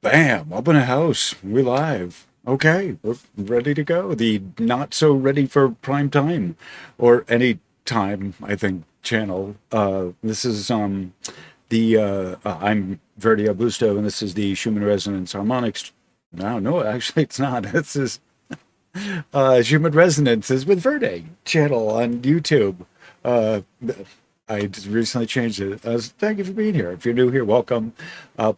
Bam, up in a house. We live. Okay, we're ready to go. The not so ready for prime time or any time, I think, channel. This is the I'm Verdi Augusto, and this is the Schumann Resonance Harmonics. No, actually it's not. This is Schumann Resonances with Verde channel on YouTube. Uh, I just recently changed it. Thank you for being here. If you're new here, welcome.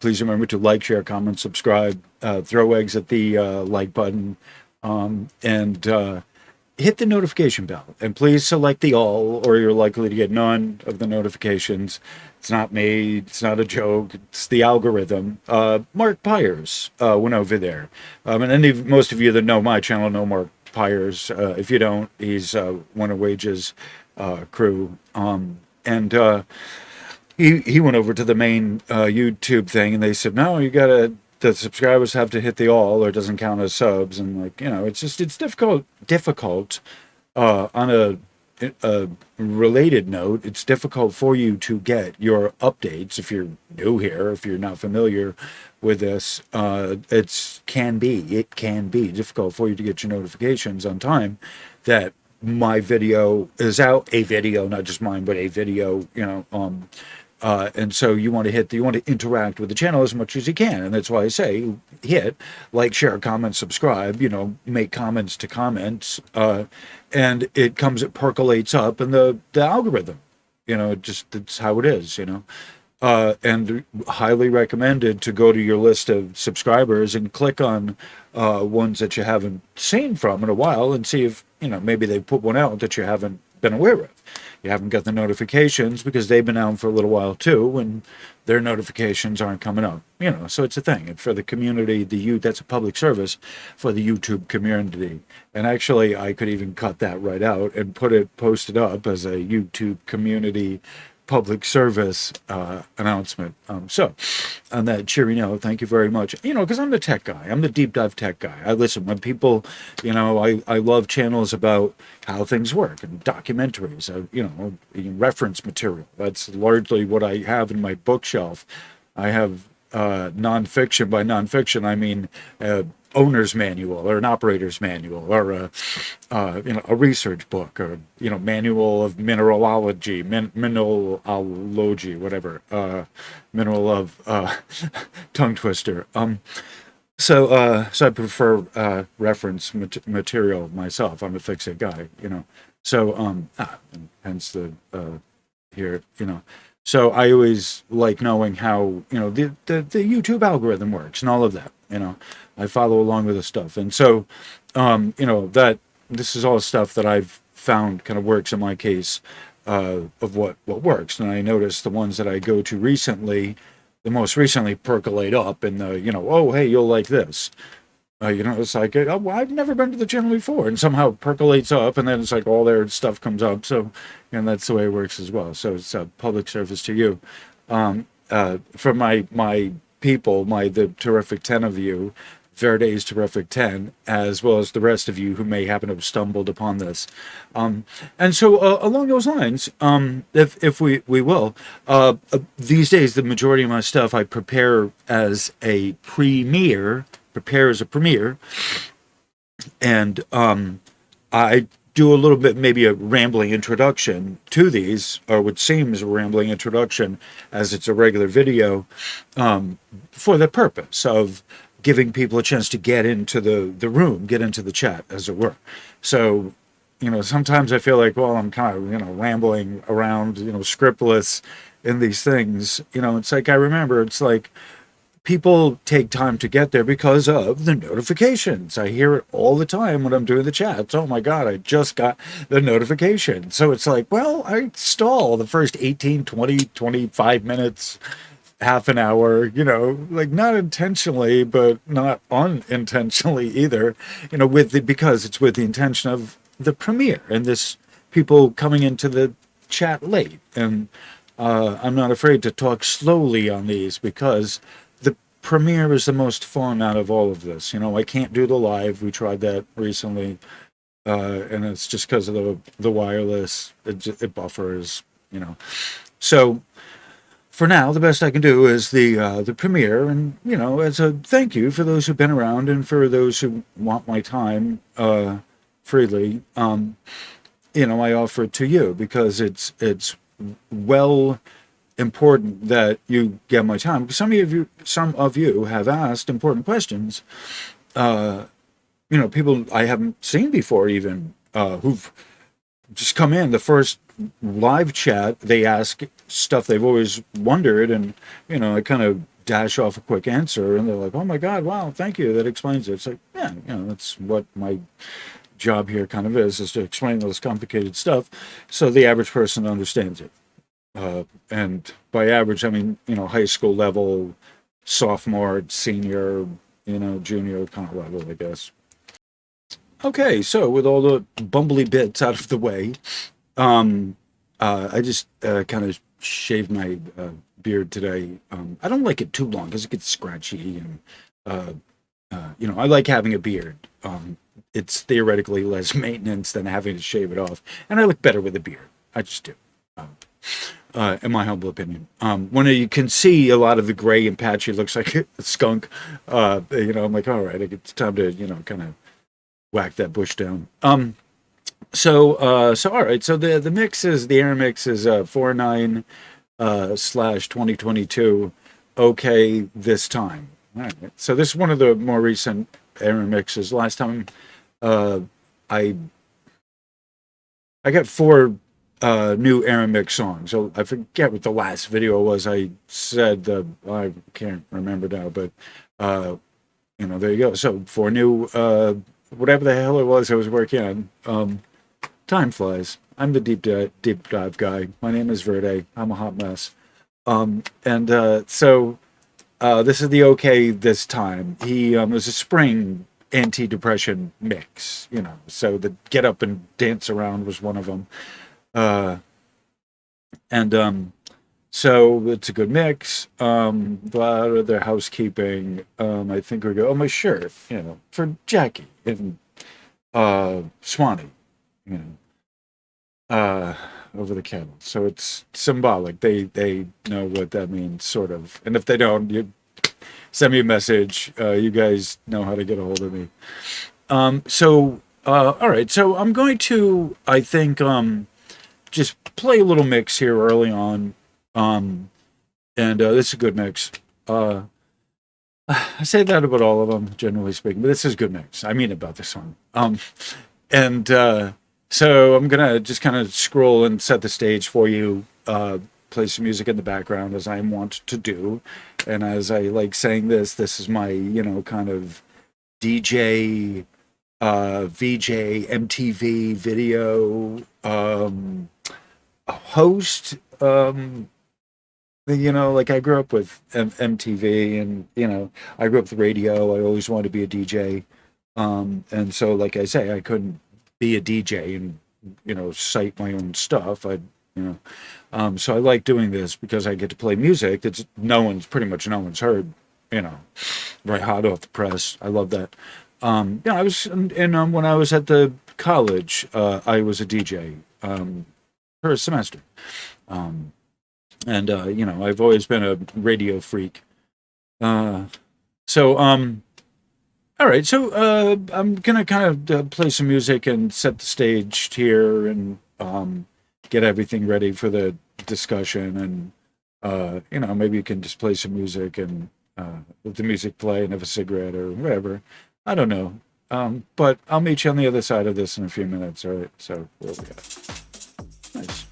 Please remember to like, share, comment, subscribe, throw eggs at the like button, and hit the notification bell. And please select the all, or you're likely to get none of the notifications. It's not me. It's not a joke. It's the algorithm. Mark Pyers went over there. And most of you that know my channel know Mark Pyers. If you don't, he's one of Wage's crew. And he went over to the main YouTube thing, and they said, no, the subscribers have to hit the all, or it doesn't count as subs. And it's difficult on a related note. It's difficult for you to get your updates if you're new here, if you're not familiar with this. It can be difficult for you to get your notifications on time that my video is out, a video, not just mine, but a video, and so you want to interact with the channel as much as you can. And that's why I say hit like, share, comment, subscribe, make comments to comments. And it percolates up in the algorithm, it's how it is, and highly recommended to go to your list of subscribers and click on ones that you haven't seen from in a while and see if, maybe they put one out that you haven't been aware of. You haven't got the notifications because they've been out for a little while too, and their notifications aren't coming up. So it's a thing. And for the community, that's a public service for the YouTube community. And actually, I could even cut that right out and post it up as a YouTube community public service announcement. So on that cheery note, thank you very much. Because I'm the tech guy. I'm the deep dive tech guy. I listen when people, I love channels about how things work and documentaries, reference material. That's largely what I have in my bookshelf. I have nonfiction. By nonfiction, I mean owner's manual or an operator's manual or a research book or manual of mineralogy, whatever, mineral of tongue twister. So I prefer reference material myself. I'm a fix-it guy, So hence the here, So I always like knowing how the YouTube algorithm works and all of that. I follow along with the stuff, and so that this is all stuff that I've found kind of works in my case of what works. And I notice the ones that I go to recently, the most recently percolate up, and oh hey, you'll like this. It's like, oh, well, I've never been to the channel before, and somehow percolates up, and then it's like all their stuff comes up. So, that's the way it works as well. So it's a public service to you. For my people, the terrific 10 of you, Verde's terrific 10, as well as the rest of you who may happen to have stumbled upon this. And so along those lines, if we will, these days, the majority of my stuff I prepare as a premiere, and I do a little bit, maybe a rambling introduction to these, or what seems a rambling introduction as it's a regular video, for the purpose of giving people a chance to get into the room, get into the chat, as it were. So, sometimes I feel like, well, I'm kind of, rambling around, scriptless in these things. It's like, I remember, it's like, people take time to get there because of the notifications. I hear it all the time when I'm doing the chats. Oh my God, I just got the notification. So it's like, well, I stall the first 18, 20, 25 minutes, half an hour, like not intentionally, but not unintentionally either, because it's with the intention of the premiere and this people coming into the chat late. And I'm not afraid to talk slowly on these because the premiere is the most fun out of all of this. I can't do the live. We tried that recently, and it's just because of the wireless. It buffers. So for now, the best I can do is the premiere, and as a thank you for those who've been around and for those who want my time freely. I offer it to you because it's well important that you get my time. Because some of you have asked important questions. People I haven't seen before, even who've just come in. The first live chat, they ask stuff they've always wondered, and I kind of dash off a quick answer, and they're like, "Oh my God, wow, thank you, that explains it." It's like, yeah, that's what my job here kind of is to explain those complicated stuff, so the average person understands it. And by average, I mean high school level, sophomore, senior, junior kind of level, I guess. Okay, so with all the bumbly bits out of the way, I just kind of shaved my beard today. I don't like it too long because it gets scratchy, and I like having a beard. It's theoretically less maintenance than having to shave it off, and I look better with a beard. I just do. In my humble opinion. When you can see a lot of the gray and patchy looks like a skunk, I'm like, all right, it's time to, kind of whack that bush down. So all right, so the mix is, the air mix is 49 slash 2022. Okay, this time. All right. So this is one of the more recent air mixes. Last time, I got 4 new Aramix songs. So I forget what the last video was. I said I can't remember now, but there you go. So 4 new whatever the hell it was I was working on. Time flies. I'm the deep dive guy. My name is Verde. I'm a hot mess. So this is the okay this time. He was a spring anti-depression mix. So the get up and dance around was one of them. So it's a good mix. But other housekeeping, I think we go, my shirt, for Jackie and Swanee, over the kettle. So it's symbolic. They know what that means, sort of. And if they don't, you send me a message. You guys know how to get a hold of me. All right. So I'm going to, I think, just play a little mix here early on. And this is a good mix. I say that about all of them, generally speaking, but this is a good mix. I mean about this one. So I'm going to just kind of scroll and set the stage for you, play some music in the background as I want to do. And as I like saying this is my, kind of DJ, VJ, MTV video, host, like I grew up with MTV, and I grew up with radio. I always wanted to be a DJ, and so like I say, I couldn't be a DJ and cite my own stuff. So I like doing this because I get to play music that's pretty much no one's heard, right hot off the press. I love that. I was when I was at the college, I was a DJ for a semester. I've always been a radio freak. All right, so I'm gonna kind of play some music and set the stage here, and get everything ready for the discussion, and maybe you can just play some music and let the music play and have a cigarette or whatever. I don't know, but I'll meet you on the other side of this in a few minutes. All right, so where we at? Nice.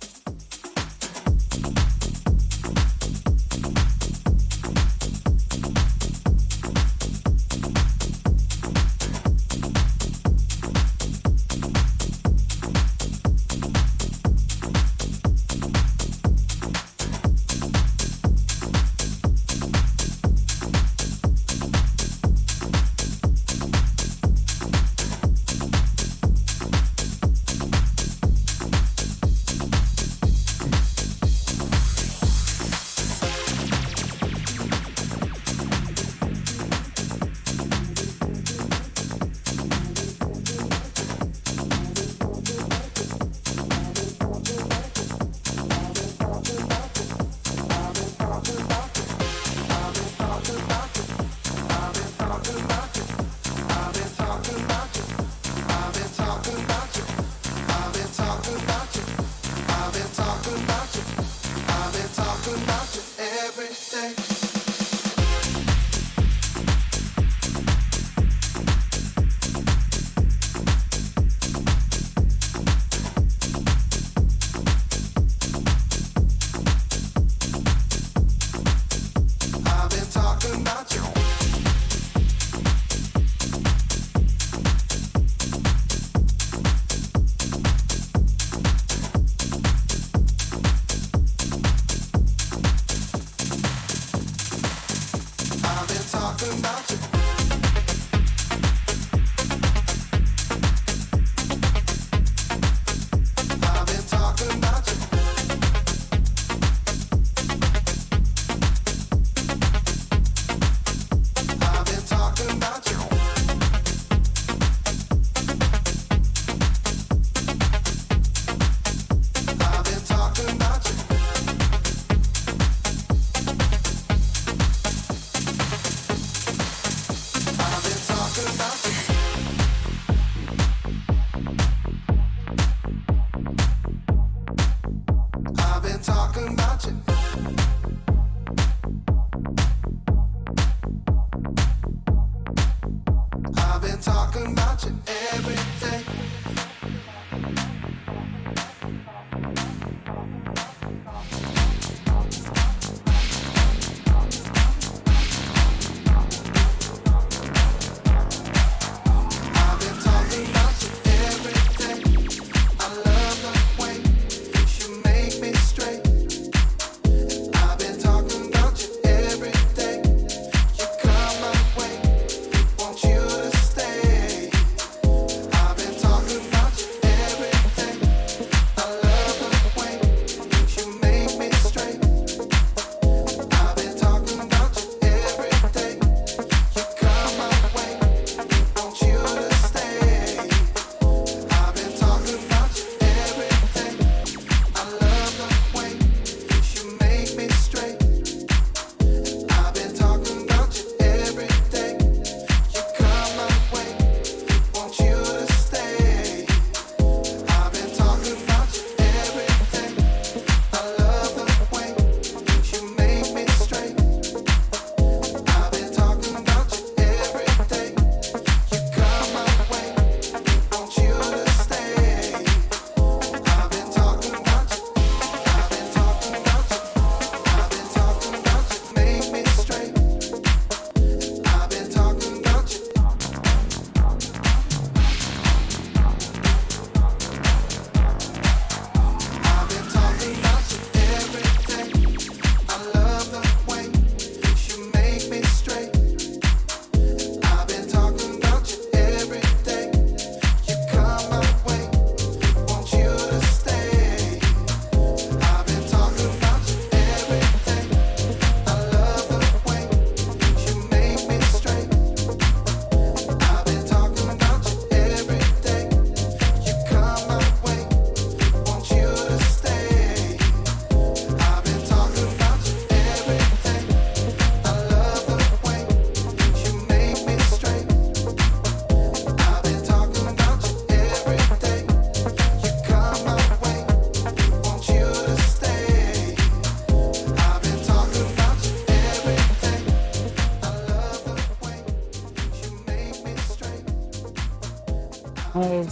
Okay,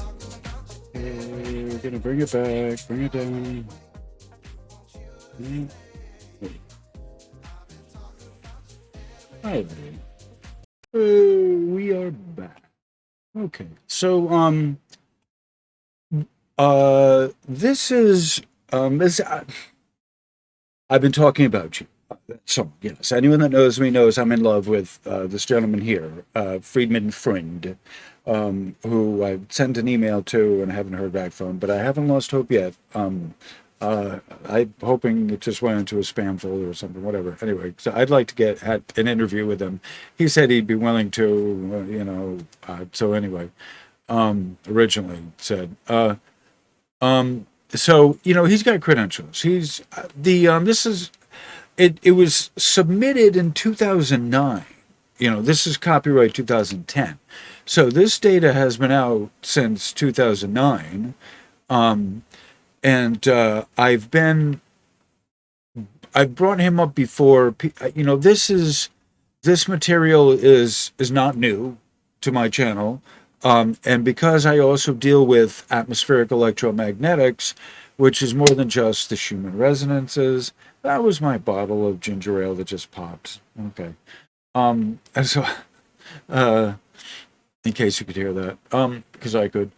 we're gonna bring it back, bring it down. Hi, we are back. Okay, so this is this I've been talking about you. So yes, anyone that knows me knows I'm in love with this gentleman here, Friedman Friend, who I sent an email to and haven't heard back from, but I haven't lost hope yet. I'm hoping it just went into a spam folder or something, whatever. Anyway, so I'd like to get at an interview with him. He said he'd be willing to, so anyway, originally said, so, he's got credentials. He's this is, it was submitted in 2009. This is copyright 2010. So this data has been out since 2009. And I've been I've brought him up before. This material is not new to my channel, and because I also deal with atmospheric electromagnetics, which is more than just the Schumann resonances. That was my bottle of ginger ale that just popped. Okay. And so, uh, in case you could hear that, because I could.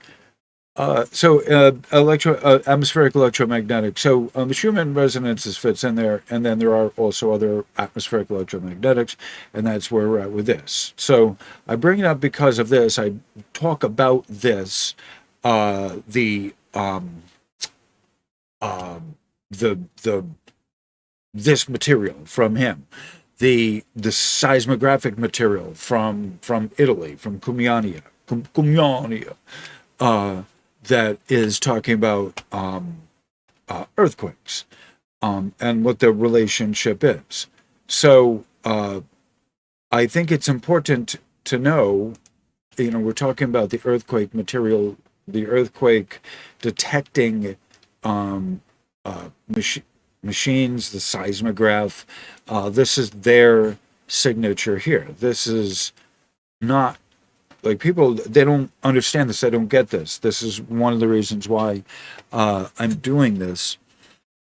Atmospheric electromagnetic. So the Schumann resonances fits in there, and then there are also other atmospheric electromagnetics, and that's where we're at with this. So I bring it up because of this. I talk about this, the the this material from him, the seismographic material from Italy, from Cumiania, that is talking about earthquakes, and what the relationship is. So I think it's important to know, we're talking about the earthquake material, the earthquake detecting um, machines, the seismograph. This is their signature here. This is not like people, they don't understand this. They don't get this. This is one of the reasons why I'm doing this,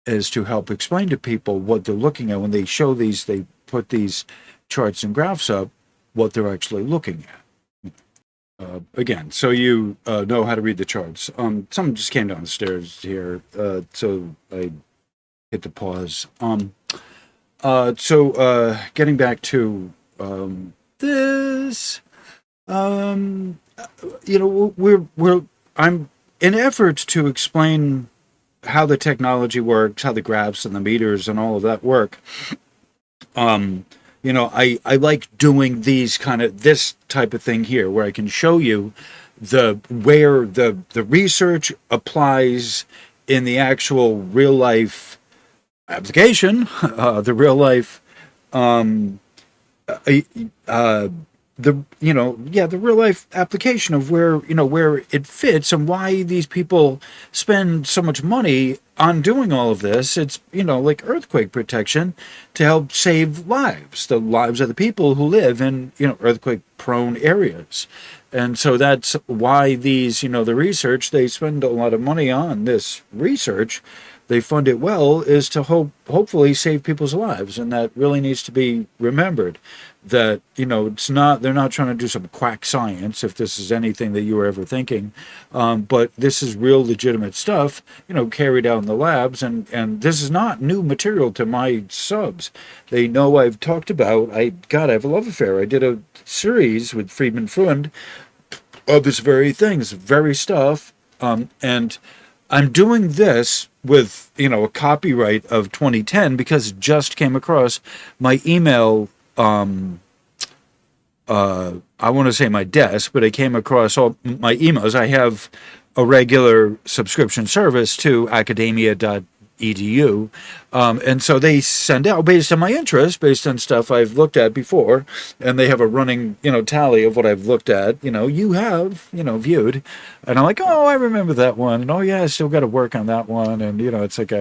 is to help explain to people what they're looking at when they show these. They put these charts and graphs up, what they're actually looking at. Again, so you know how to read the charts. Someone just came downstairs here, so I hit the pause. Getting back to this. I'm in effort to explain how the technology works, how the graphs and the meters and all of that work. I like doing this type of thing here, where I can show you where the research applies in the actual real life application, the real life, the real life application of where it fits, and why these people spend so much money on doing all of this. It's like earthquake protection, to help save lives, the lives of the people who live in earthquake prone areas. And so that's why these, the research, they spend a lot of money on this research. They fund it well, is to hopefully save people's lives. And that really needs to be remembered, that they're not trying to do some quack science, if this is anything that you were ever thinking, but this is real legitimate stuff carried out in the labs. And this is not new material to my subs. They know I've talked about, I have a love affair. I did a series with Friedman Freund of this very thing, this very stuff, and I'm doing this with, a copyright of 2010, because it just came across my email. I want to say my desk, but I came across all my emails. I have a regular subscription service to academia.edu. And so they send out based on my interest, based on stuff I've looked at before, and they have a running, tally of what I've looked at, you have, viewed. And I'm like, oh, I remember that one. And oh yeah, I still got to work on that one. And, it's like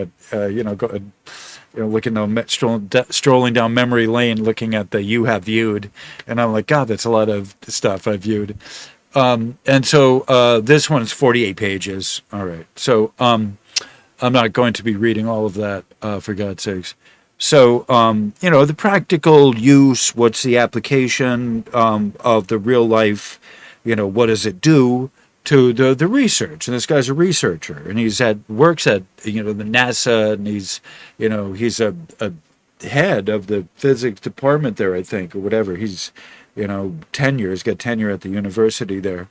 looking strolling down memory lane, looking at the you have viewed. And I'm like, God, that's a lot of stuff I've viewed. And so this one's 48 pages. All right. So I'm not going to be reading all of that, for God's sakes. So, the practical use, what's the application of the real life, what does it do to the research? And this guy's a researcher, and works at, the NASA, and he's a head of the physics department there, I think, or whatever. He's, got tenure at the university there.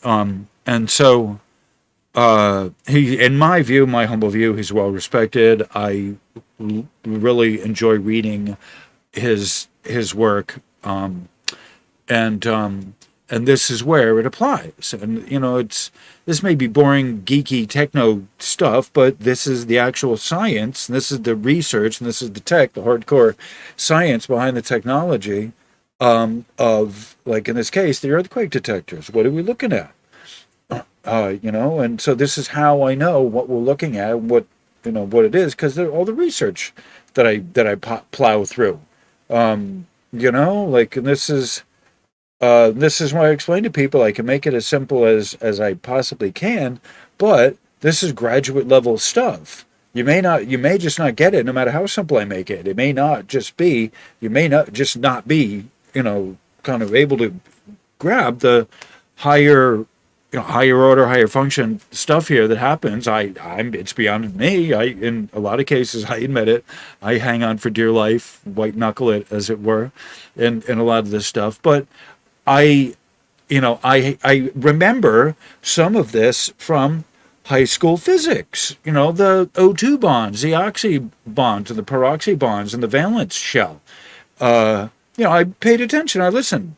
And so, in my view, my humble view, he's well respected. I really enjoy reading his work, and this is where it applies. And this may be boring, geeky, techno stuff, but this is the actual science. And this is the research, and this is the tech, the hardcore science behind the technology, of, like in this case, the earthquake detectors. What are we looking at? And so this is how I know what we're looking at, what it is, because all the research that I plow through. Like, and this is why I explain to people I can make it as simple as I possibly can, but this is graduate level stuff. You may just not get it no matter how simple I make it. It may not just be, you may not just not be, kind of able to grab the higher, higher order, higher function stuff here that happens. It's beyond me. In a lot of cases, I admit it. I hang on for dear life, white knuckle it, as it were, in a lot of this stuff. But I I remember some of this from high school physics. The O2 bonds, the oxy bonds, and the peroxy bonds, and the valence shell. I paid attention. I listened.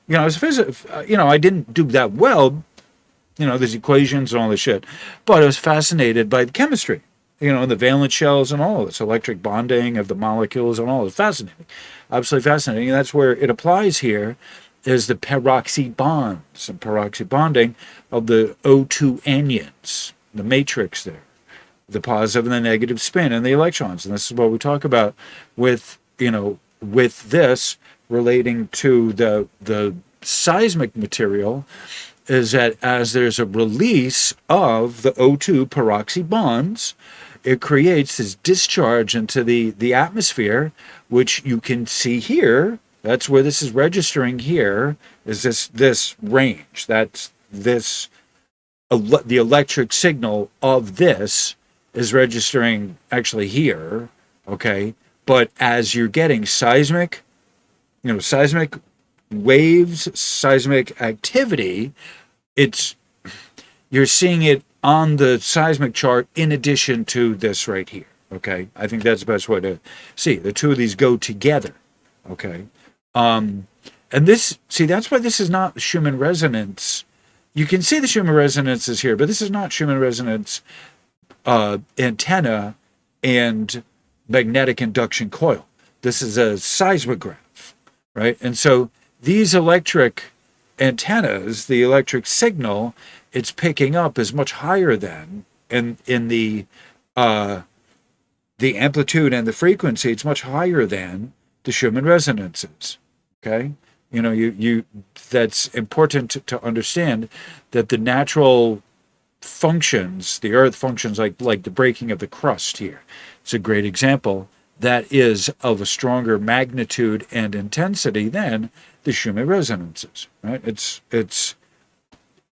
As a physicist, I didn't do that well. There's equations and all this shit, but I was fascinated by the chemistry. And the valence shells and all of this electric bonding of the molecules and all. It's fascinating, absolutely fascinating. And that's where it applies here. Is the peroxy bonds and peroxy bonding of the O2 anions, the matrix there, the positive and the negative spin and the electrons. And this is what we talk about with this relating to the seismic material, is that as there's a release of the O2 peroxy bonds, it creates this discharge into the atmosphere, which you can see here. That's where this is registering here, is this range. That's the electric signal of this is registering actually here, okay? But as you're getting seismic waves, seismic activity, you're seeing it on the seismic chart in addition to this right here, okay? I think that's the best way to see. The two of these go together, okay? And that's why this is not Schumann resonance. You can see the Schumann resonance is here, but this is not Schumann resonance antenna and magnetic induction coil. This is a seismograph, right? And so these electric antennas, the electric signal it's picking up is much higher than in the amplitude and the frequency. It's much higher than the Schumann resonances. Okay, that's important to understand, that the natural functions, the Earth functions like the breaking of the crust here. It's a great example that is of a stronger magnitude and intensity than the Schumann resonances. Right? It's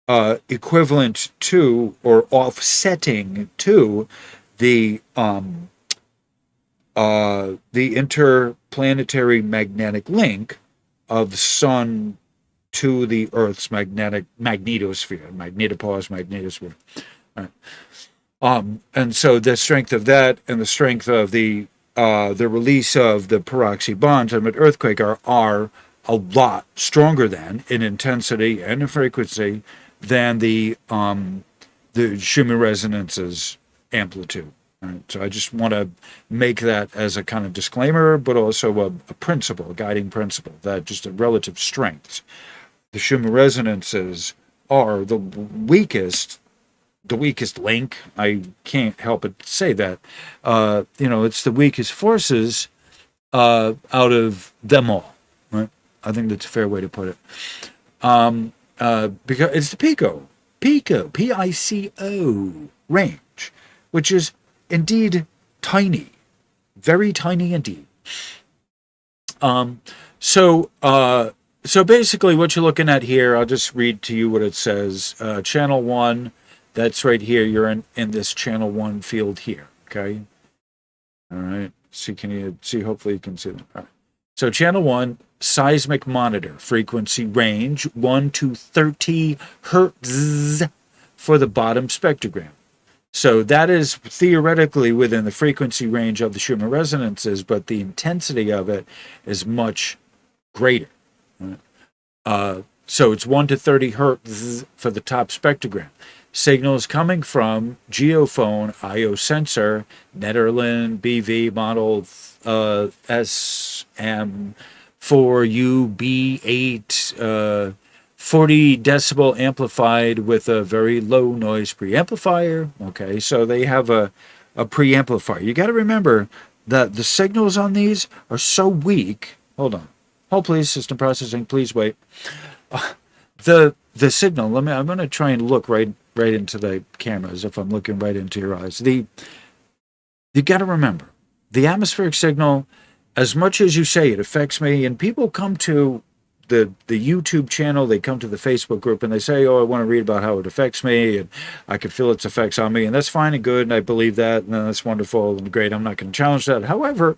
equivalent to or offsetting to the interplanetary magnetic link of the sun to the Earth's magnetosphere, magnetopause, magnetosphere. Right. And so the strength of that and the strength of the release of the peroxy bonds of an earthquake are a lot stronger than in intensity and in frequency than the Schumann resonance's amplitude. Right. So I just want to make that as a kind of disclaimer, but also a principle, a guiding principle, that just a relative strength. The Schumann resonances are the weakest link. I can't help but say that. It's the weakest forces out of them all. Right? I think that's a fair way to put it. Because it's the Pico, P-I-C-O range, which is indeed tiny, very tiny indeed. So basically what you're looking at here, I'll just read to you what it says. Channel 1, that's right here. You're in this channel 1 field here, okay? All right. Can you see? Hopefully you can see that. All right. So channel 1, seismic monitor, frequency range 1 to 30 hertz for the bottom spectrogram. So that is theoretically within the frequency range of the Schumann resonances, but the intensity of it is much greater. Right? So it's 1 to 30 hertz for the top spectrogram. Signals coming from geophone IO sensor, Netherland BV model SM4UB8, 40 decibel amplified with a very low noise preamplifier. Okay, so they have a preamplifier. You got to remember, the signals on these are so weak. Hold on. Hold please, system processing, please wait. The signal, I'm gonna try and look right into the cameras if I'm looking right into your eyes. You gotta remember, the atmospheric signal, as much as you say it affects me, and people come to the YouTube channel, they come to the Facebook group and they say, oh, I want to read about how it affects me and I can feel its effects on me, and that's fine and good, and I believe that, and that's wonderful and great. I'm not going to challenge that. However,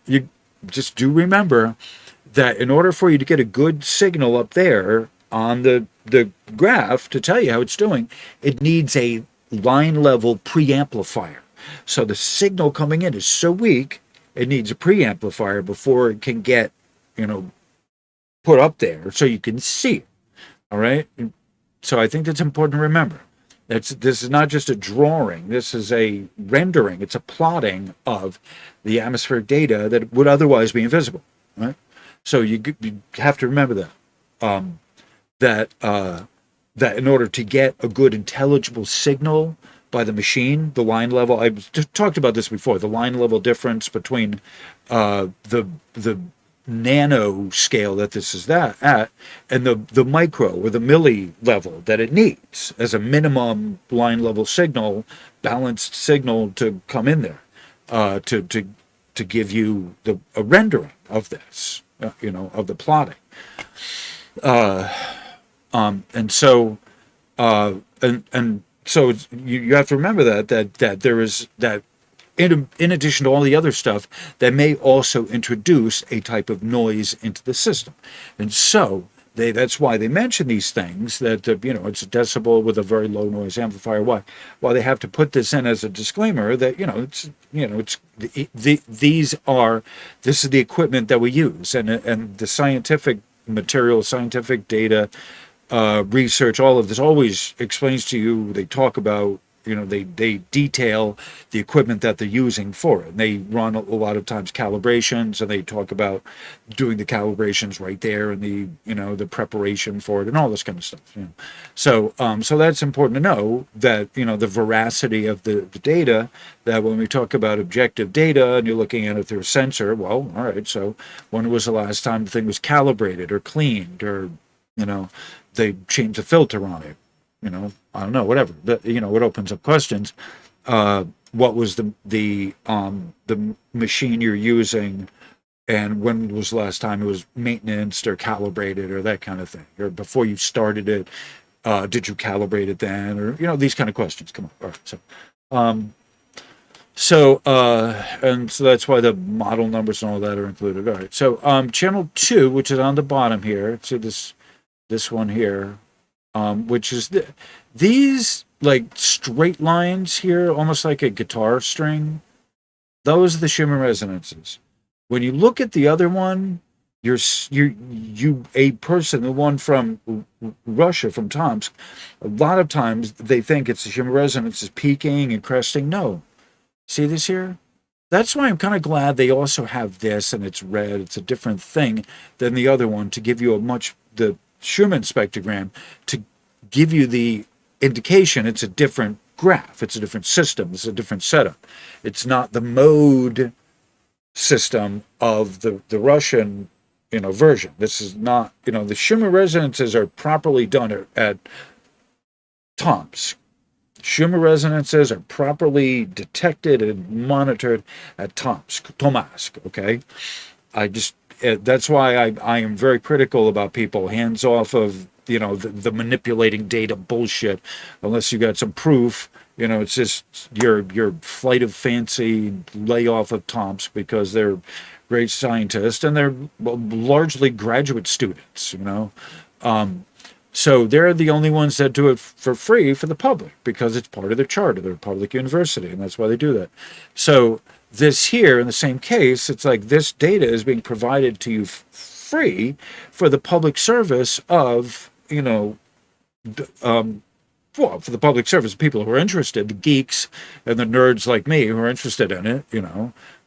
you just do remember that in order for you to get a good signal up there on the graph to tell you how it's doing, it needs a line level preamplifier. So the signal coming in is so weak, it needs a preamplifier before it can get, you know, put up there so you can see it. All right. So I think that's important to remember. This is not just a drawing. This is a rendering. It's a plotting of the atmospheric data that would otherwise be invisible. Right. So you have to remember that. That in order to get a good intelligible signal by the machine, the line level, I've talked about this before, the line level difference between the nano scale that this is at and the micro or the milli level that it needs as a minimum line level signal, balanced signal to come in there to give you a rendering of this, of the plotting. And so so you have to remember that there is that in addition to all the other stuff that may also introduce a type of noise into the system. And so that's why they mention these things, that it's a decibel with a very low noise amplifier. Why they have to put this in as a disclaimer that this is the equipment that we use, and the scientific material, scientific data, research, all of this always explains to you. They talk about, they detail the equipment that they're using for it. And they run a lot of times calibrations, and they talk about doing the calibrations right there and the preparation for it and all this kind of stuff. So that's important to know, that the veracity of the data. That when we talk about objective data and you're looking at it through a sensor, well, all right. So when was the last time the thing was calibrated or cleaned, or they changed the filter on it? I don't know, whatever. It opens up questions. What was the machine you're using, and when was the last time it was maintenanced or calibrated or that kind of thing? Or before you started it, did you calibrate it then? Or, these kind of questions come up. All right, and so that's why the model numbers and all that are included. All right, so channel 2, which is on the bottom here, see this one here, which is these like straight lines here, almost like a guitar string. Those are the Schumann resonances. When you look at the other one, a person, the one from Russia, from Tomsk, a lot of times they think it's the Schumann resonances peaking and cresting. No, see this here? That's why I'm kind of glad they also have this, and it's red. It's a different thing than the other one, to give you the Schumann spectrogram, to give you the indication it's a different graph, it's a different system, it's a different setup. It's not the mode system of the Russian version. This is not, the Schumann resonances are properly done at Tomsk. Schumann resonances are properly detected and monitored at Tomsk, okay? That's why I am very critical about people hands off of the manipulating data bullshit, unless you got some proof. It's just your flight of fancy layoff of Tomsk, because they're great scientists and they're largely graduate students. So they're the only ones that do it for free for the public, because it's part of their charter. They're a public university, and that's why they do that. So this here, in the same case, it's like this data is being provided to you free for the public service of, for the public service of people who are interested, the geeks and the nerds like me who are interested in it,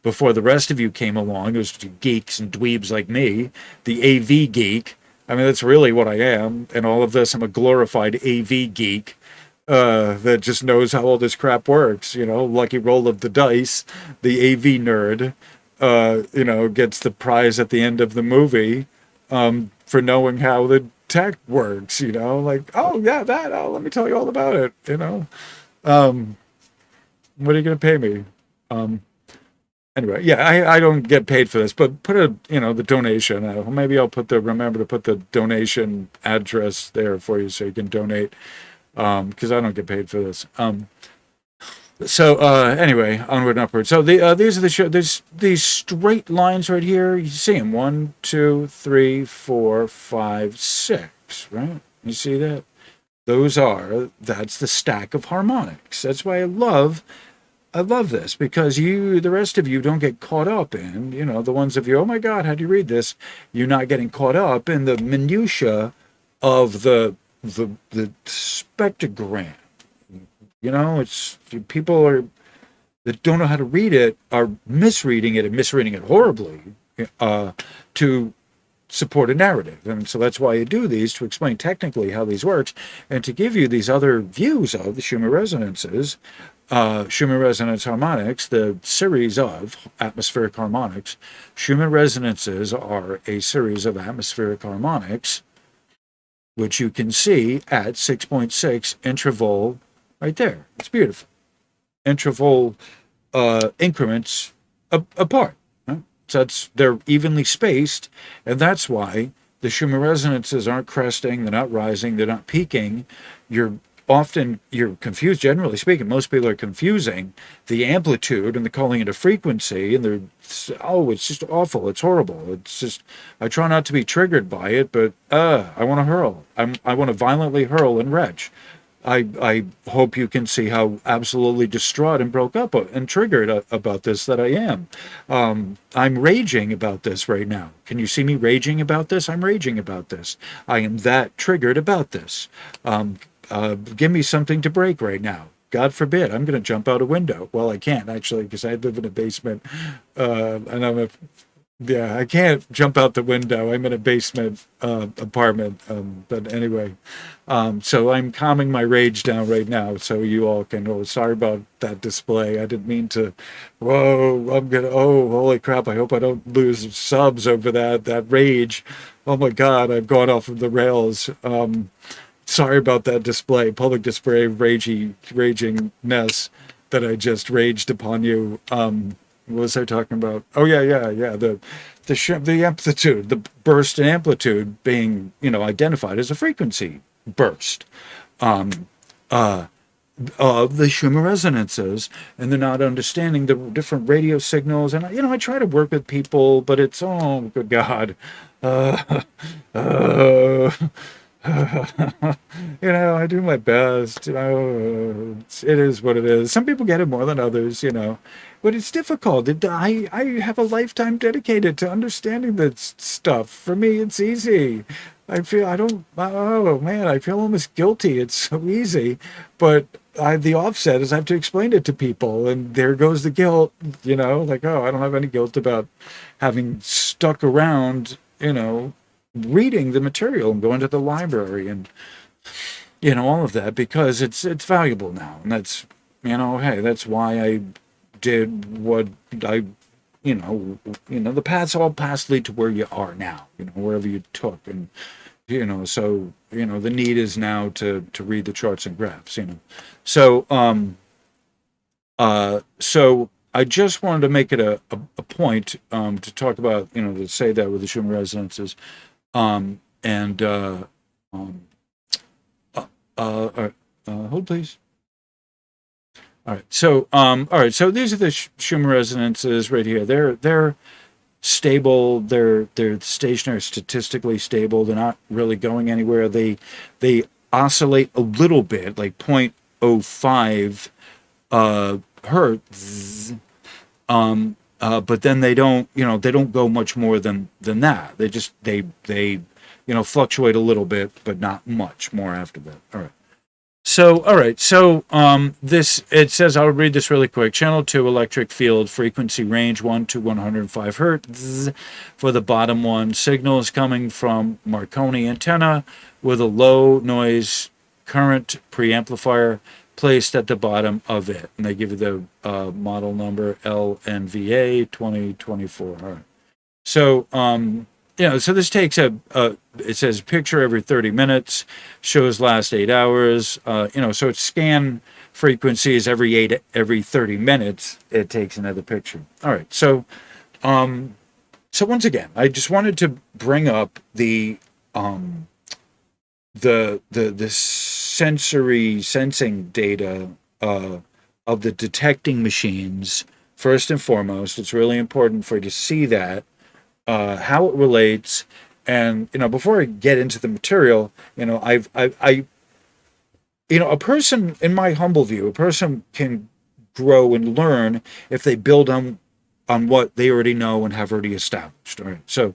before the rest of you came along. It was geeks and dweebs like me, the AV geek. I mean, that's really what I am. And all of this, I'm a glorified AV geek. that just knows how all this crap works. Lucky roll of the dice. The AV nerd, gets the prize at the end of the movie for knowing how the tech works. Like, oh yeah, that. Oh, let me tell you all about it. Um, what are you gonna pay me? Um, anyway, yeah, I don't get paid for this, but put the donation. Maybe I'll remember to put the donation address there for you so you can donate. Because I don't get paid for this. So anyway, onward and upward. So these are there's these straight lines right here. You see them, 1, 2, 3, 4, 5, 6. Right? You see that? That's the stack of harmonics. That's why I love this, because the rest of you don't get caught up in, the ones of you, oh my God, how do you read this? You're not getting caught up in the minutia of the spectrogram. It's people that don't know how to read it are misreading it and misreading it horribly to support a narrative. And so that's why you do these, to explain technically how these works and to give you these other views of the Schumann resonances, Schumann resonance harmonics, the series of atmospheric harmonics. Schumann resonances are a series of atmospheric harmonics, which you can see at 6.6 interval right there. It's beautiful. Interval increments apart. Right? So they're evenly spaced, and that's why the Schumann resonances aren't cresting, they're not rising, they're not peaking. You're confused, generally speaking. Most people are confusing the amplitude and they're calling it a frequency, and it's just awful. It's horrible. It's just, I try not to be triggered by it, but I want to hurl. I want to violently hurl and retch. I hope you can see how absolutely distraught and broke up and triggered about this that I am. I'm raging about this right now. Can you see me raging about this? I'm raging about this. I am that triggered about this. Give me something to break right now. God forbid, I'm going to jump out a window. Well, I can't actually, because I live in a basement, and I can't jump out the window. I'm in a basement apartment. But anyway, so I'm calming my rage down right now, so you all can. Oh, sorry about that display. I didn't mean to. Whoa, Oh, holy crap! I hope I don't lose subs over that rage. Oh my God, I've gone off of the rails. Sorry about that display, public display of ragingness that I just raged upon you. What was I talking about? Oh yeah. The amplitude, the burst in amplitude being, identified as a frequency burst of the Schumann resonances, and they're not understanding the different radio signals. And I try to work with people, but it's, oh good God. I do my best. It is what it is. Some people get it more than others, but it's difficult. I have a lifetime dedicated to understanding this stuff. For me, it's easy. I feel I feel almost guilty. It's so easy, but the offset is I have to explain it to people, and there goes the guilt. Like, oh, I don't have any guilt about having stuck around, reading the material and going to the library and all of that, because it's valuable now. And that's hey, that's why I did what I the paths lead to where you are now, wherever you took. And so the need is now to read the charts and graphs. So so I just wanted to make it a point to talk about, to say that with the Schumann resonances. And hold please. All right. So So these are the Schumann resonances right here. They're stable. They're stationary, statistically stable. They're not really going anywhere. They oscillate a little bit, like 0.05 hertz. But then they don't go much more than that. They fluctuate a little bit, but not much more after that. All right. So this, it says, I'll read this really quick. Channel 2 electric field frequency range 1 to 105 hertz for the bottom one. Signals coming from Marconi antenna with a low noise current preamplifier placed at the bottom of it. And they give you the model number LNVA 2024. All right. So, so this takes it says picture every 30 minutes, shows last 8 hours, so it's scan frequencies every 30 minutes, it takes another picture. All right. So once again, I just wanted to bring up the sensory sensing data of the detecting machines. First and foremost, it's really important for you to see that, how it relates, and before I get into the material, a person, in my humble view, a person can grow and learn if they build on what they already know and have already established. All right, so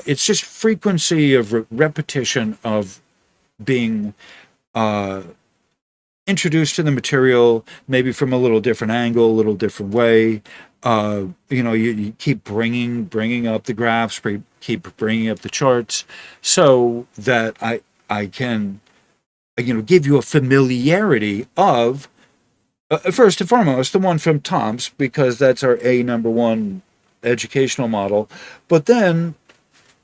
it's just frequency of repetition of being introduced to the material, maybe from a little different angle, a little different way. You keep bringing up the graphs, keep bringing up the charts, so that I can give you a familiarity of first and foremost the one from Tom's, because that's our number one educational model, but then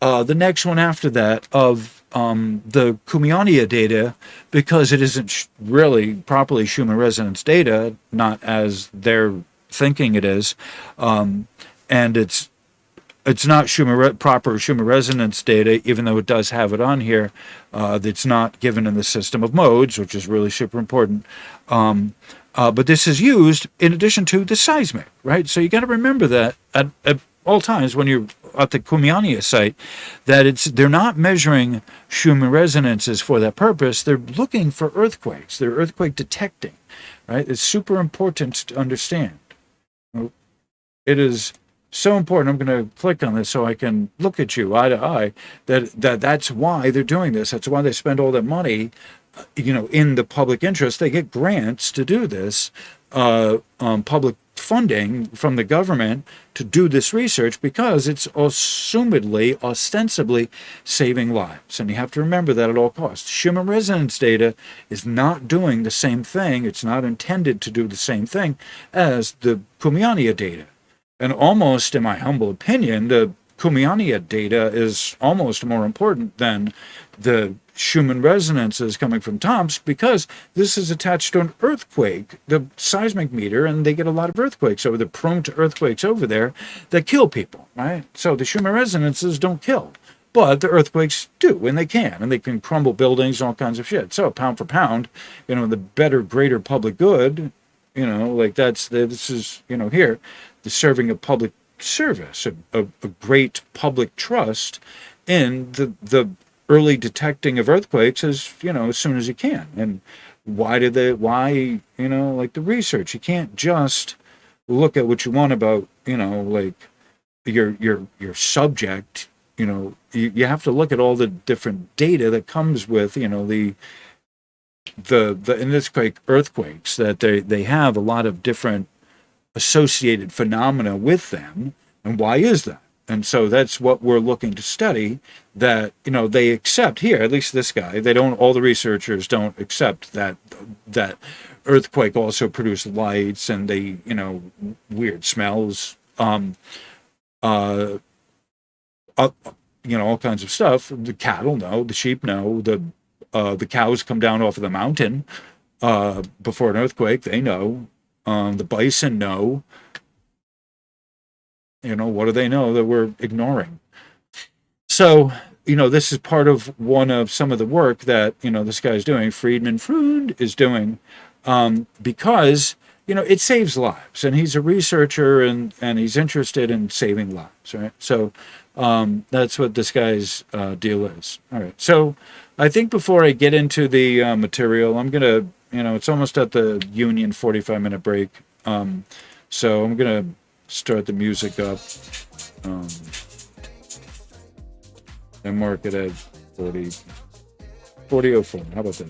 the next one after that of the Kumiania data, because it isn't really properly Schumann resonance data, not as they're thinking it is, and it's not proper Schumann resonance data, even though it does have it on here. It's not given in the system of modes, which is really super important. But this is used in addition to the seismic, right? So you got to remember that at all times when you're at the Kumiania site, that they're not measuring Schumann resonances for that purpose. They're looking for earthquakes. They're earthquake detecting, right? It's super important to understand. It is so important. I'm going to click on this so I can look at you eye to eye. That's why they're doing this. That's why they spend all that money, in the public interest. They get grants to do this, public funding from the government to do this research, because it's ostensibly saving lives. And you have to remember that at all costs. Schumann resonance data is not doing the same thing. It's not intended to do the same thing as the Kumiania data. And almost, in my humble opinion, the Kumiania data is almost more important than the Schumann resonances coming from Tomsk, because this is attached to an earthquake, the seismic meter, and they get a lot of earthquakes over. They're prone to earthquakes over there that kill people, right? So the Schumann resonances don't kill, but the earthquakes do, and they can crumble buildings and all kinds of shit. So pound for pound, the better, greater public good, this is, here, the serving of public service, a great public trust in the early detecting of earthquakes as soon as you can. And like the research, you can't just look at what you want about, like your subject, you have to look at all the different data that comes with, the in this case, earthquakes, that they have a lot of different associated phenomena with them. And why is that? And so that's what we're looking to study, that, they accept here, at least this guy, all the researchers don't accept that earthquake also produced lights and they, weird smells, all kinds of stuff. The cattle know, the sheep know, the cows come down off of the mountain, before an earthquake, they know, the bison know. What do they know that we're ignoring? So, this is part of some of the work that, this guy's doing, Freund is doing, because, it saves lives, and he's a researcher and he's interested in saving lives, right? So, that's what this guy's deal is. All right. So I think before I get into the material, I'm going to, it's almost at the Union 45-minute break. So I'm going to start the music up, and mark it at 4004. How about that?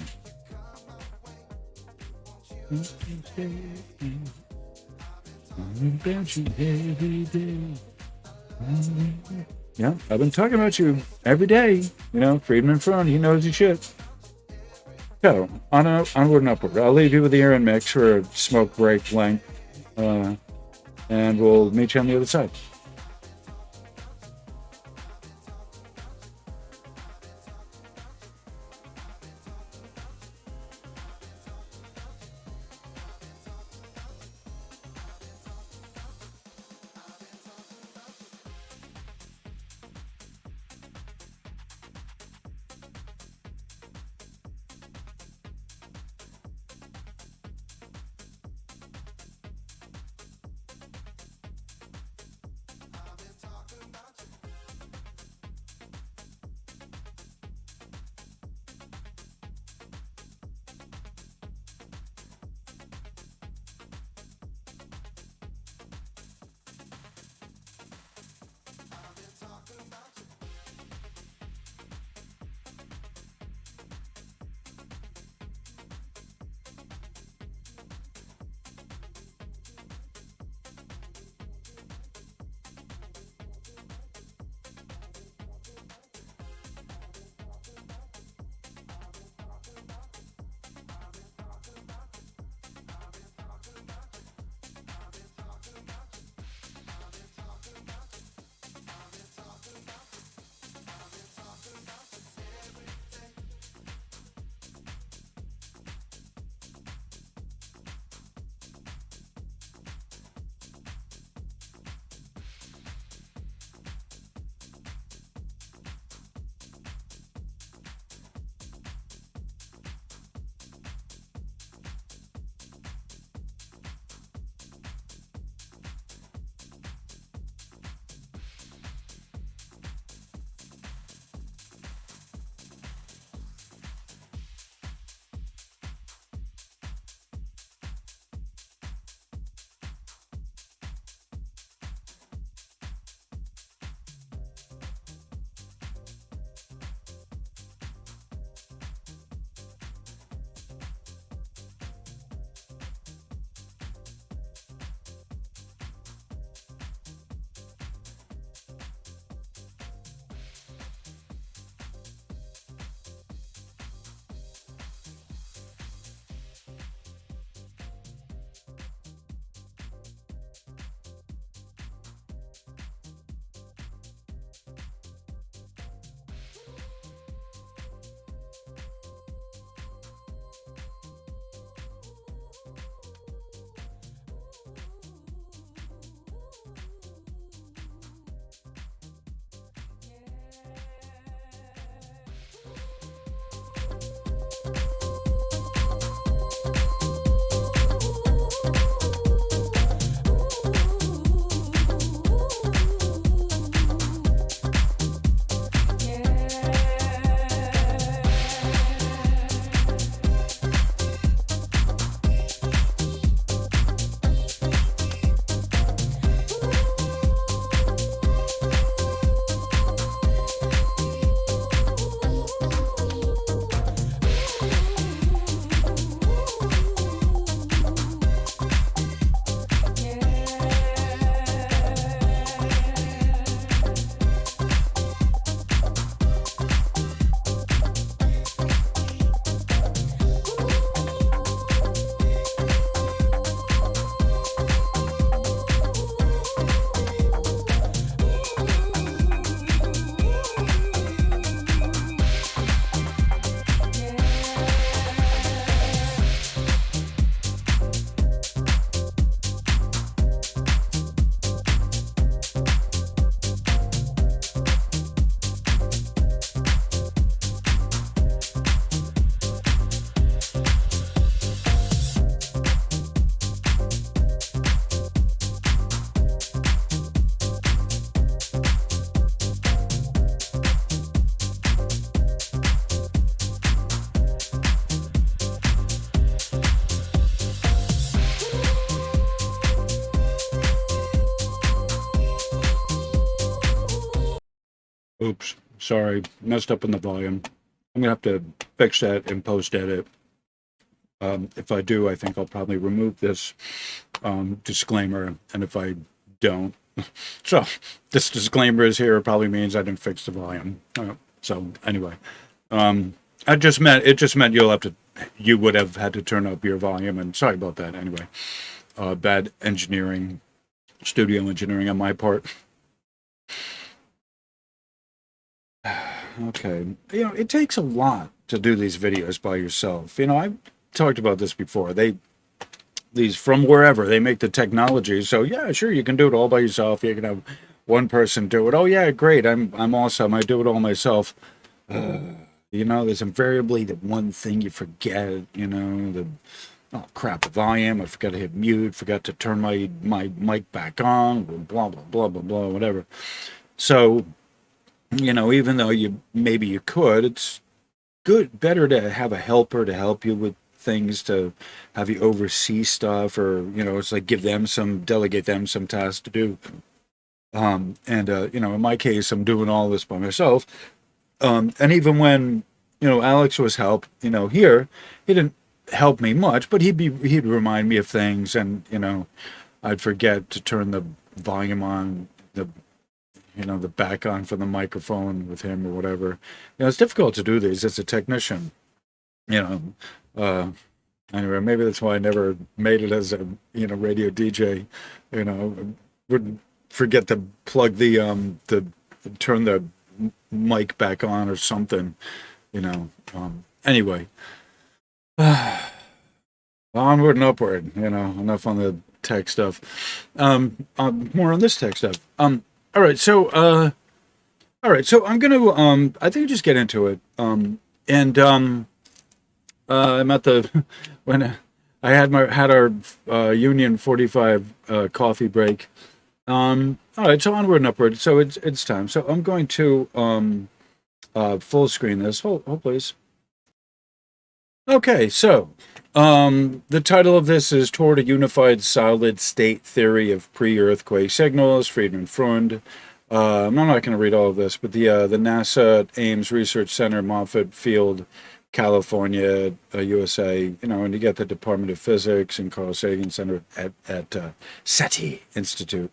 Yeah, I've been talking about you every day. Friedman Front, he knows his shit. So, onward and upward. I'll leave you with the air and mix for a smoke break length, uh, and we'll meet you on the other side. Oops, sorry, messed up in the volume. I'm gonna have to fix that in post edit. If I do, I think I'll probably remove this disclaimer, and if I don't, so this disclaimer is here. It probably means I didn't fix the volume. So anyway, it just meant you'll have to you would have had to turn up your volume. And sorry about that. Anyway, bad engineering, studio engineering on my part. Okay, it takes a lot to do these videos by yourself. I've talked about this before. These from wherever they make the technology. So yeah, sure, you can do it all by yourself. You can have one person do it. Oh yeah, great. I'm awesome. I do it all myself. There's invariably the one thing you forget. Oh crap, the volume. I forgot to hit mute. Forgot to turn my mic back on. Blah blah blah blah blah. Whatever. So even though maybe you could, it's better to have a helper to help you with things, to have you oversee stuff, or it's like delegate them some tasks to do. In my case, I'm doing all this by myself. And even when Alex was here, he didn't help me much, but he'd remind me of things, and I'd forget to turn the volume on, the back on for the microphone with him or whatever. It's difficult to do these as a technician. Anyway, maybe that's why I never made it as a radio DJ. Would forget to plug the turn the mic back on or something. Anyway, onward and upward. Enough on the tech stuff. More on this tech stuff. All right, so I'm gonna I think just get into it. I'm at the when I had our Union 45 coffee break. All right, so onward and upward. So it's time. So I'm going to full screen this. Hold please. Okay, so the title of this is Toward a Unified Solid State Theory of Pre-Earthquake Signals, Friedman Freund. I'm not going to read all of this, but the NASA Ames Research Center, Moffett Field, California, USA, and you get the Department of Physics and Carl Sagan Center at SETI Institute.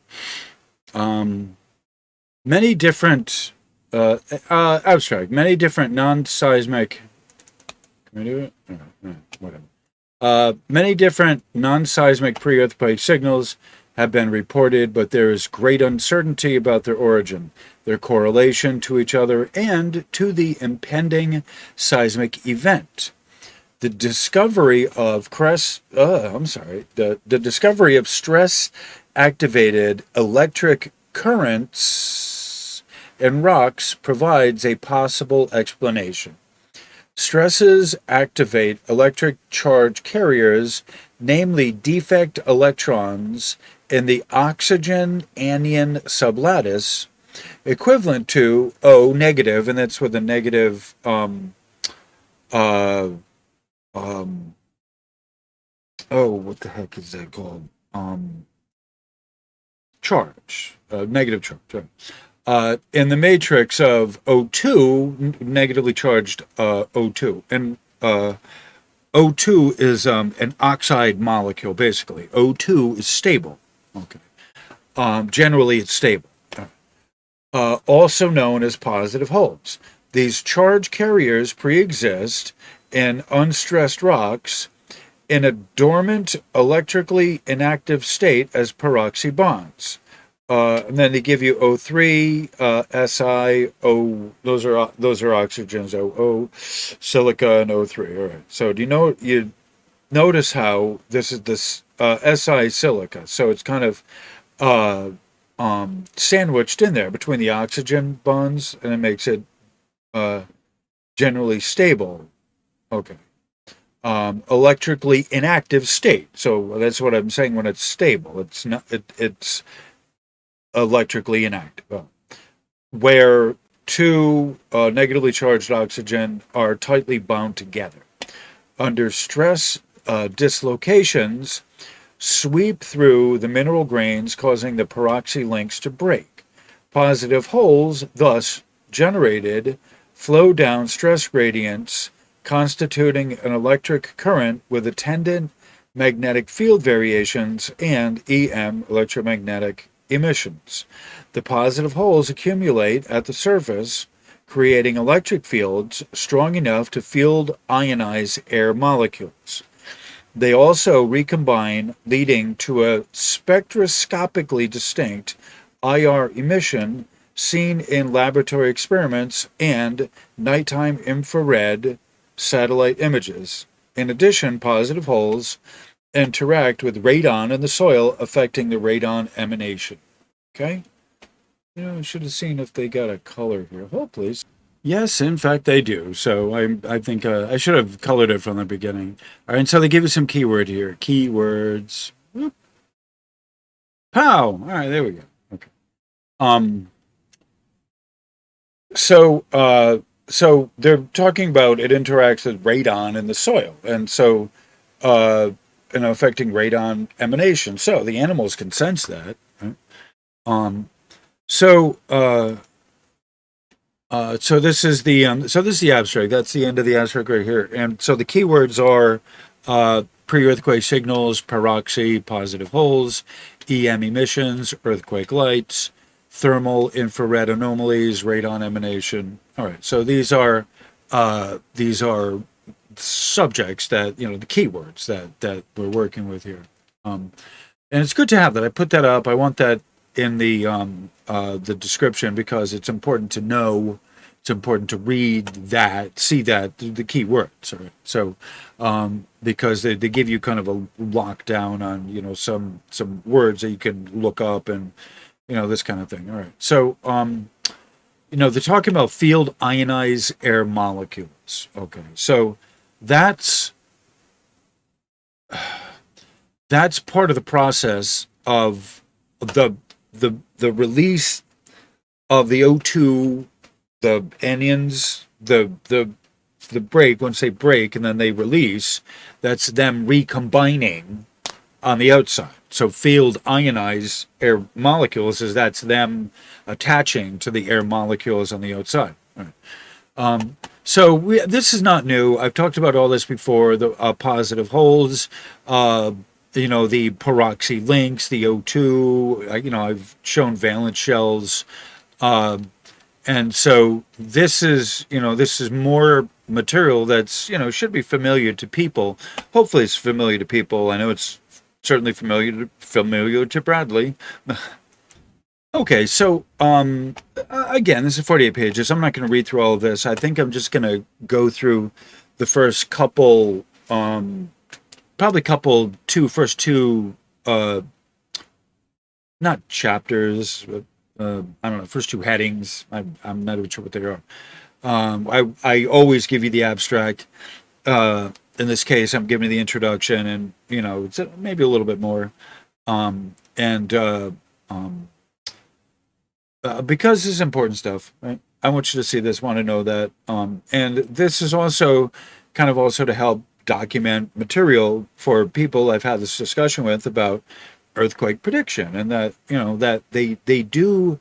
Many different abstract, many different non-seismic. Can we do it? Whatever. Many different non-seismic pre-earthquake signals have been reported, but there is great uncertainty about their origin, their correlation to each other, and to the impending seismic event. The discovery of the discovery of stress-activated electric currents in rocks provides a possible explanation. Stresses activate electric charge carriers, namely defect electrons in the oxygen anion sublattice, equivalent to O negative, and that's with a negative what the heck is that called? Charge, negative charge. In the matrix of O2, negatively charged O2, and O2 is an oxide molecule, basically. O2 is stable. Okay. Generally, it's stable. Also known as positive holes. These charge carriers pre-exist in unstressed rocks in a dormant, electrically inactive state as peroxy bonds. And then they give you O3, Si, O. Those are oxygens. O, silica, and O3. All right. So you notice how this is this Si silica? So it's kind of sandwiched in there between the oxygen bonds, and it makes it generally stable. Okay. Electrically inactive state. So that's what I'm saying when it's stable. It's not. It's electrically inactive. Where two negatively charged oxygen are tightly bound together. Under stress, dislocations sweep through the mineral grains, causing the peroxy links to break. Positive holes, thus generated, flow down stress gradients, constituting an electric current with attendant magnetic field variations and EM, electromagnetic emissions. The positive holes accumulate at the surface, creating electric fields strong enough to field ionize air molecules. They also recombine, leading to a spectroscopically distinct IR emission seen in laboratory experiments and nighttime infrared satellite images. In addition, positive holes interact with radon in the soil, affecting the radon emanation. Okay? I should have seen if they got a color here. Hold, please. Yes, in fact, they do. So I think I should have colored it from the beginning. All right, and so they give you some keyword here. Keywords. Whoop. Pow! All right, there we go. Okay. Um. So they're talking about it interacts with radon in the soil, and so uh, affecting radon emanation. So the animals can sense that. Right? Um. So so this is the abstract. That's the end of the abstract right here. And so the keywords are pre-earthquake signals, paroxy, positive holes, EM emissions, earthquake lights, thermal infrared anomalies, radon emanation. All right. So these are subjects that the keywords that we're working with here. And it's good to have that. I put that up. I want that in the description because it's important to know. It's important to read that, see that the key words. Right? So because they give you kind of a lockdown on some words that you can look up and this kind of thing. All right. So they're talking about field ionized air molecules. Okay. So that's part of the process of the release of the O2, the anions, the break. Once they break and then they release, that's them recombining on the outside. So field ionized air molecules that's them attaching to the air molecules on the outside. All right. So this is not new. I've talked about all this before. The positive holes, the paroxy links, the O2. I've shown valence shells, and so this is more material that's should be familiar to people. Hopefully, it's familiar to people. I know it's certainly familiar to Bradley. Okay, so again, this is 48 pages. I'm not going to read through all of this. I think I'm just going to go through the first couple, probably first two, not chapters, but I don't know, first two headings. I'm not even sure what they are. I always give you the abstract. In this case, I'm giving you the introduction, and it's maybe a little bit more, because this is important stuff, right? I want you to see this, want to know that, and this is also to help document material for people I've had this discussion with about earthquake prediction, and that that they do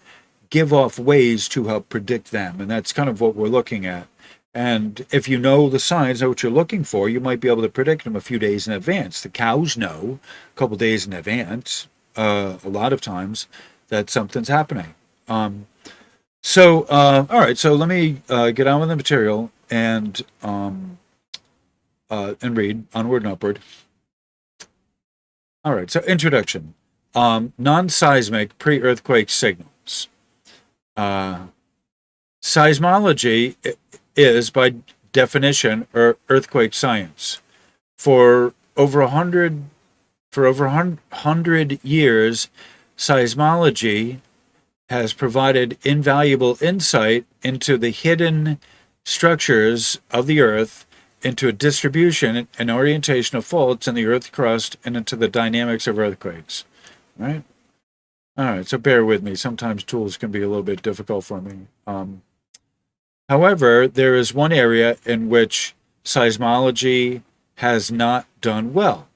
give off ways to help predict them, and that's kind of what we're looking at. And if you know the signs, know what you're looking for, you might be able to predict them a few days in advance. The cows know a couple days in advance, a lot of times, that something's happening. All right. So let me get on with the material and read onward and upward. All right. So introduction. Non-seismic pre-earthquake signals. Seismology is, by definition, earthquake science. For over 100 years, seismology has provided invaluable insight into the hidden structures of the earth, into a distribution and orientation of faults in the earth crust, and into the dynamics of earthquakes. Right? All right, so bear with me. Sometimes tools can be a little bit difficult for me. However, there is one area in which seismology has not done well: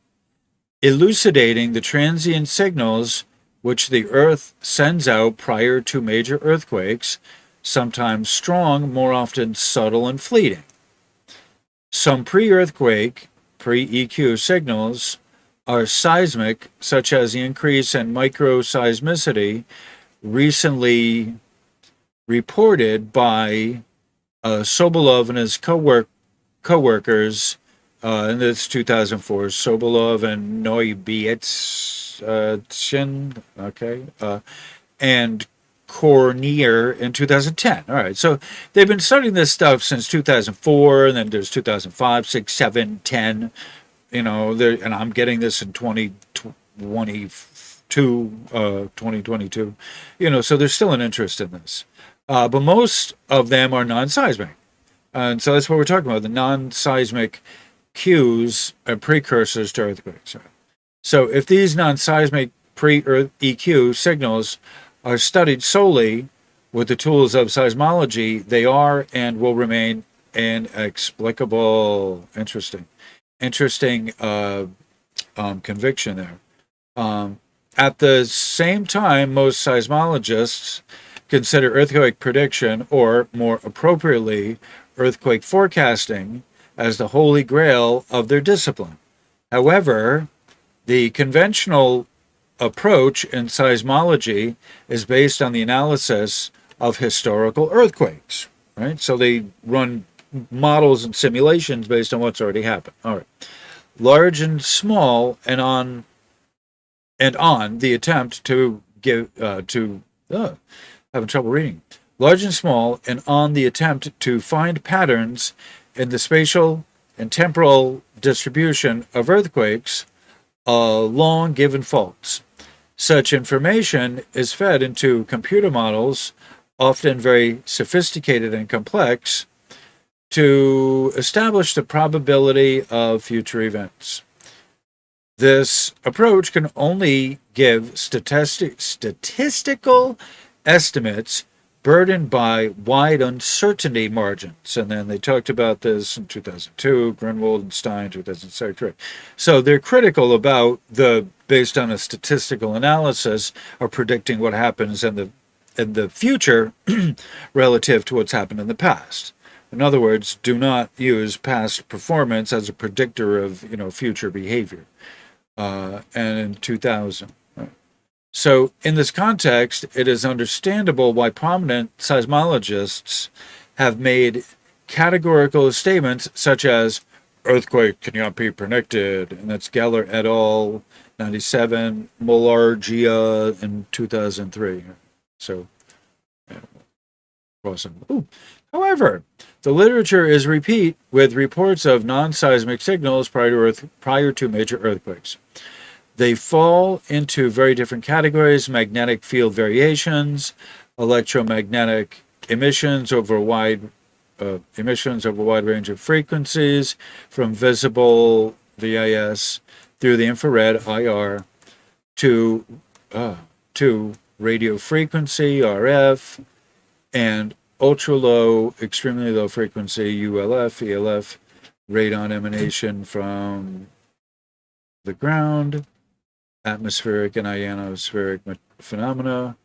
elucidating the transient signals which the Earth sends out prior to major earthquakes, sometimes strong, more often subtle and fleeting. Some pre-earthquake, pre-EQ signals are seismic, such as the increase in microseismicity recently reported by Sobolov and his co-workers, and it's 2004, Sobolov and Neubietschen, okay, and Cornier in 2010. All right, so they've been studying this stuff since 2004, and then there's 2005, 6, 7, 10. And I'm getting this in 2022. So there's still an interest in this. But most of them are non-seismic. And so that's what we're talking about, the non-seismic cues and precursors to earthquakes. So if these non-seismic pre-earth EQ signals are studied solely with the tools of seismology, they are and will remain inexplicable. Interesting conviction there. At the same time, most seismologists consider earthquake prediction, or more appropriately, earthquake forecasting, as the holy grail of their discipline. However, the conventional approach in seismology is based on the analysis of historical earthquakes, right? So they run models and simulations based on what's already happened. All right. Large and small, and on the attempt to having trouble reading. Large and small, and on the attempt to find patterns in the spatial and temporal distribution of earthquakes along given faults. Such information is fed into computer models, often very sophisticated and complex, to establish the probability of future events. This approach can only give statistical estimates burdened by wide uncertainty margins. And then they talked about this in 2002, Grunwald and Stein, 2006. So they're critical about based on a statistical analysis of predicting what happens in the future relative to what's happened in the past. In other words, do not use past performance as a predictor of future behavior. And in 2000. So in this context, it is understandable why prominent seismologists have made categorical statements such as earthquake cannot be predicted, and that's Geller et al. 97, Molargia in 2003. So, awesome. Ooh. However, the literature is replete with reports of non-seismic signals prior to major earthquakes. They fall into very different categories: magnetic field variations, electromagnetic emissions over a wide range of frequencies, from visible VIS through the infrared IR to radio frequency RF and ultra low, extremely low frequency ULF, ELF, radon emanation from the ground, atmospheric and ionospheric phenomena,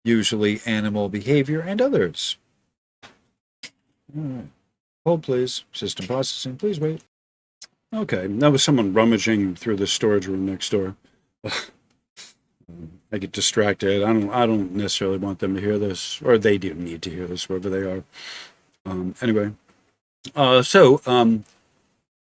usually animal behavior, and others. All right. Hold, please. System processing. Please wait. Okay, that was someone rummaging through the storage room next door. I get distracted. I don't necessarily want them to hear this, or they do need to hear this, wherever they are. Anyway, an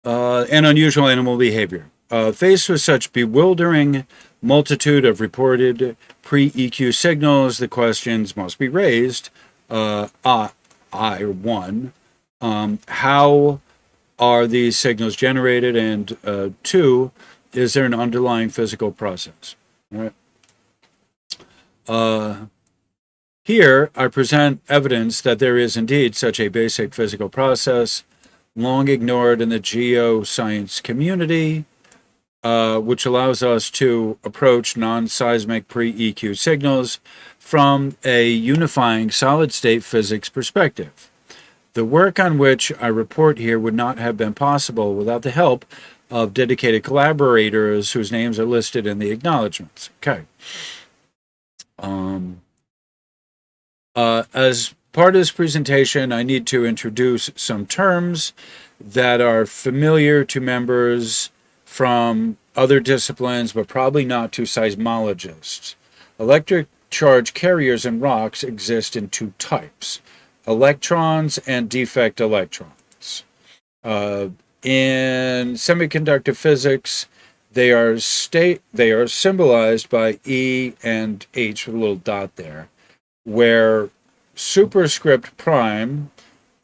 unusual animal behavior. Faced with such bewildering multitude of reported pre-EQ signals, the questions must be raised. One, how are these signals generated? And two, is there an underlying physical process? All right. Here, I present evidence that there is indeed such a basic physical process, long ignored in the geoscience community, which allows us to approach non-seismic pre-EQ signals from a unifying solid-state physics perspective. The work on which I report here would not have been possible without the help of dedicated collaborators whose names are listed in the acknowledgments. Okay. As part of this presentation, I need to introduce some terms that are familiar to members from other disciplines, but probably not to seismologists. Electric charge carriers in rocks exist in two types. electrons and defect electrons. In semiconductor physics, they are symbolized by E and H with a little dot there, where superscript prime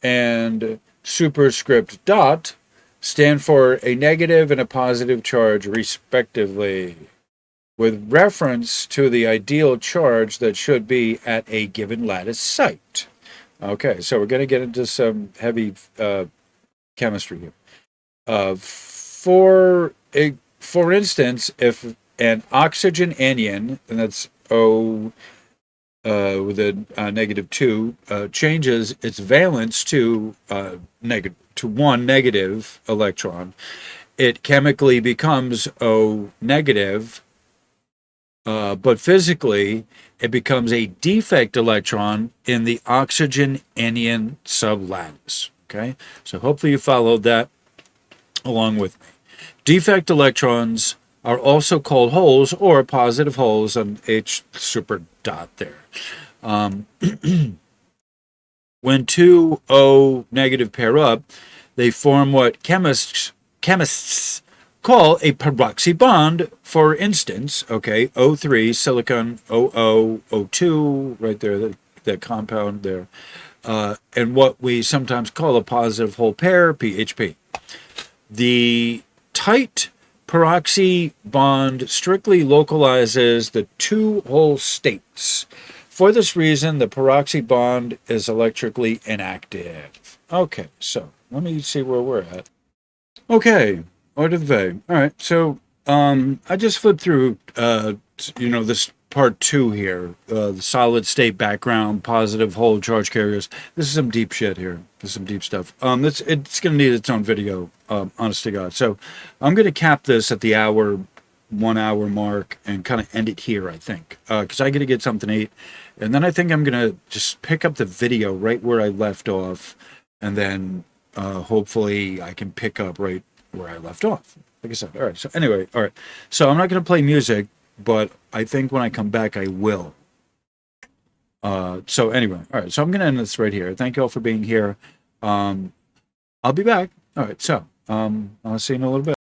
and superscript dot stand for a negative and a positive charge respectively, with reference to the ideal charge that should be at a given lattice site. Okay, so we're going to get into some heavy chemistry here. For instance, if an oxygen anion, and that's O with a -2, changes its valence to one negative electron, it chemically becomes O negative, but physically it becomes a defect electron in the oxygen anion sublattice. Okay, so hopefully you followed that along with me. Defect electrons are also called holes or positive holes on H super dot there. When two O negative pair up, they form what chemists call a peroxy bond. For instance, okay, O3, silicon, OO, O2, right there, the compound there, and what we sometimes call a positive hole pair, PHP. The tight peroxy bond strictly localizes the two hole states. For this reason, the peroxy bond is electrically inactive. Okay, so let me see where we're at. Okay, order the vague. All right, so I just flipped through, this part 2 here, the solid state background, positive hole charge carriers. This is some deep shit here. This is some deep stuff. It's going to need its own video, honest to God. So I'm going to cap this at the 1 hour mark and kind of end it here, I think, because I got to get something to eat. And then I think I'm going to just pick up the video right where I left off, and then hopefully I can pick up right where I left off. Like I said, all right. So anyway, all right. So I'm not going to play music, but I think when I come back, I will. So anyway, all right. So I'm going to end this right here. Thank you all for being here. I'll be back. All right. So I'll see you in a little bit.